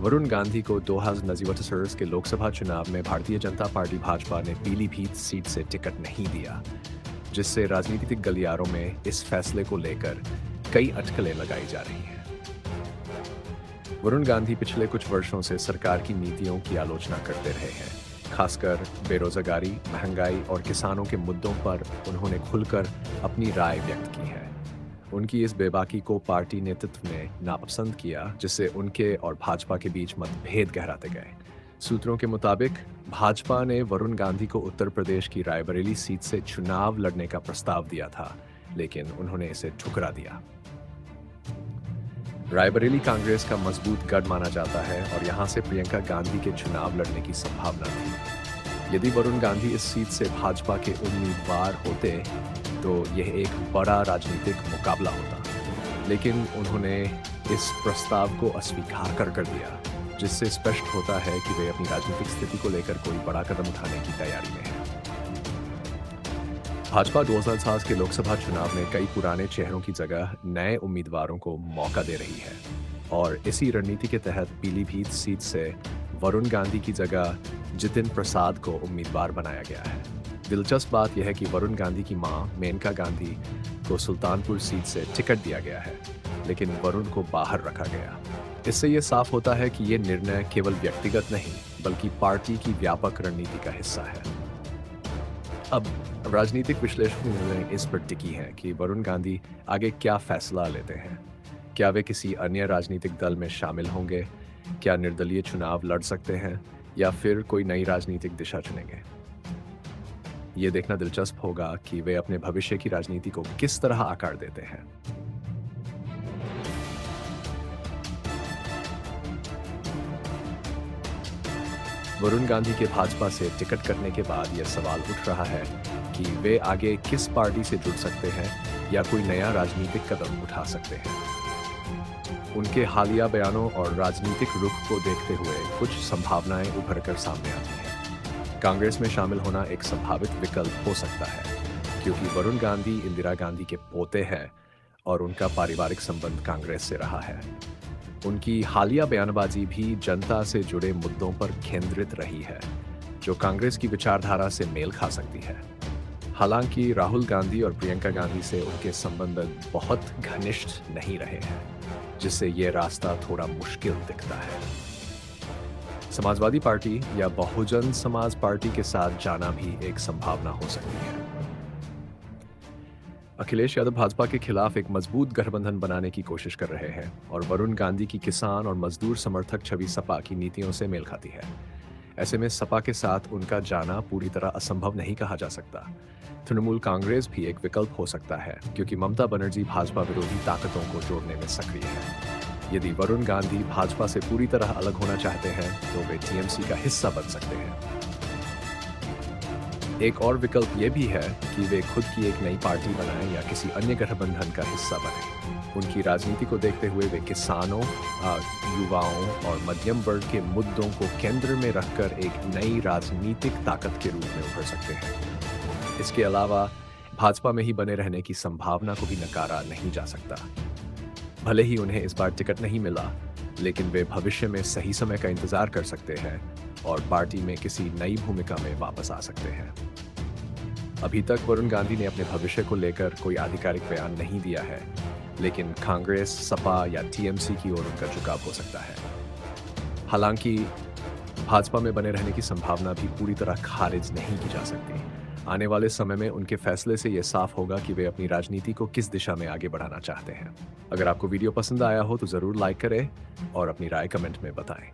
वरुण गांधी को 2024 के लोकसभा चुनाव में भारतीय जनता पार्टी भाजपा ने पीलीभीत सीट से टिकट नहीं दिया, जिससे राजनीतिक गलियारों में इस फैसले को लेकर कई अटकलें लगाई जा रही हैं। वरुण गांधी पिछले कुछ वर्षों से सरकार की नीतियों की आलोचना करते रहे हैं। खासकर बेरोजगारी, महंगाई और किसानों के मुद्दों पर उन्होंने खुलकर अपनी राय व्यक्त की है। उनकी इस बेबाकी को पार्टी नेतृत्व ने नापसंद किया, जिससे उनके और भाजपा के बीच मतभेद गहराते गए। सूत्रों के मुताबिक भाजपा ने वरुण गांधी को उत्तर प्रदेश की रायबरेली सीट से चुनाव लड़ने का प्रस्ताव दिया था, लेकिन उन्होंने इसे ठुकरा दिया। रायबरेली कांग्रेस का मजबूत गढ़ माना जाता है और यहां से प्रियंका गांधी के चुनाव लड़ने की संभावना थी। यदि वरुण गांधी इस सीट से भाजपा के उम्मीदवार होते तो यह एक बड़ा राजनीतिक मुकाबला होता, लेकिन उन्होंने इस प्रस्ताव को अस्वीकार कर दिया, जिससे स्पष्ट होता है कि वे अपनी राजनीतिक स्थिति को लेकर कोई बड़ा कदम उठाने की तैयारी में हैं। भाजपा 2007 के लोकसभा चुनाव में कई पुराने चेहरों की जगह नए उम्मीदवारों को मौका दे रही है और इसी रणनीति के तहत पीलीभीत सीट से वरुण गांधी की जगह जितिन प्रसाद को उम्मीदवार बनाया गया है। दिलचस्प बात यह है कि वरुण गांधी की मां मेनका गांधी को सुल्तानपुर सीट से टिकट दिया गया है, लेकिन वरुण को बाहर रखा गया। इससे यह साफ होता है कि यह निर्णय केवल व्यक्तिगत नहीं, बल्कि पार्टी की व्यापक रणनीति का हिस्सा है। अब राजनीतिक विश्लेषकों की नजरें इस पर टिकी हैं कि वरुण गांधी आगे क्या फैसला लेते हैं। क्या वे किसी अन्य राजनीतिक दल में शामिल होंगे? क्या निर्दलीय चुनाव लड़ सकते हैं या फिर कोई नई राजनीतिक दिशा चुनेंगे? ये देखना दिलचस्प होगा कि वे अपने भविष्य की राजनीति को किस तरह आकार देते हैं। वरुण गांधी के भाजपा से टिकट कटने के बाद यह सवाल उठ रहा है कि वे आगे किस पार्टी से जुड़ सकते हैं या कोई नया राजनीतिक कदम उठा सकते हैं। उनके हालिया बयानों और राजनीतिक रुख को देखते हुए कुछ संभावनाएं उभर कर सामने आती हैं। कांग्रेस में शामिल होना एक संभावित विकल्प हो सकता है, क्योंकि वरुण गांधी इंदिरा गांधी के पोते हैं और उनका पारिवारिक संबंध कांग्रेस से रहा है। उनकी हालिया बयानबाजी भी जनता से जुड़े मुद्दों पर केंद्रित रही है, जो कांग्रेस की विचारधारा से मेल खा सकती है। हालांकि राहुल गांधी और प्रियंका गांधी से उनके संबंध बहुत घनिष्ठ नहीं रहे हैं, जिससे यह रास्ता थोड़ा मुश्किल दिखता है। समाजवादी पार्टी या बहुजन समाज पार्टी के साथ जाना भी एक संभावना हो सकती है। अखिलेश यादव भाजपा के खिलाफ एक मजबूत गठबंधन बनाने की कोशिश कर रहे हैं और वरुण गांधी की किसान और मजदूर समर्थक छवि सपा की नीतियों से मेल खाती है। ऐसे में सपा के साथ उनका जाना पूरी तरह असंभव नहीं कहा जा सकता। तृणमूल कांग्रेस भी एक विकल्प हो सकता है, क्योंकि ममता बनर्जी भाजपा विरोधी ताकतों को जोड़ने में सक्रिय है। यदि वरुण गांधी भाजपा से पूरी तरह अलग होना चाहते हैं तो वे टीएमसी का हिस्सा बन सकते हैं। एक और विकल्प ये भी है कि वे खुद की एक नई पार्टी बनाएं या किसी अन्य गठबंधन का हिस्सा बने। उनकी राजनीति को देखते हुए वे किसानों, युवाओं और मध्यम वर्ग के मुद्दों को केंद्र में रखकर एक नई राजनीतिक ताकत के रूप में उभर सकते हैं। इसके अलावा भाजपा में ही बने रहने की संभावना को भी नकारा नहीं जा सकता। भले ही उन्हें इस बार टिकट नहीं मिला, लेकिन वे भविष्य में सही समय का इंतजार कर सकते हैं और पार्टी में किसी नई भूमिका में वापस आ सकते हैं। अभी तक वरुण गांधी ने अपने भविष्य को लेकर कोई आधिकारिक बयान नहीं दिया है, लेकिन कांग्रेस, सपा या टीएमसी की ओर उनका झुकाव हो सकता है। हालांकि भाजपा में बने रहने की संभावना भी पूरी तरह खारिज नहीं की जा सकती। आने वाले समय में उनके फैसले से यह साफ होगा कि वे अपनी राजनीति को किस दिशा में आगे बढ़ाना चाहते हैं। अगर आपको वीडियो पसंद आया हो तो जरूर लाइक करें और अपनी राय कमेंट में बताएं।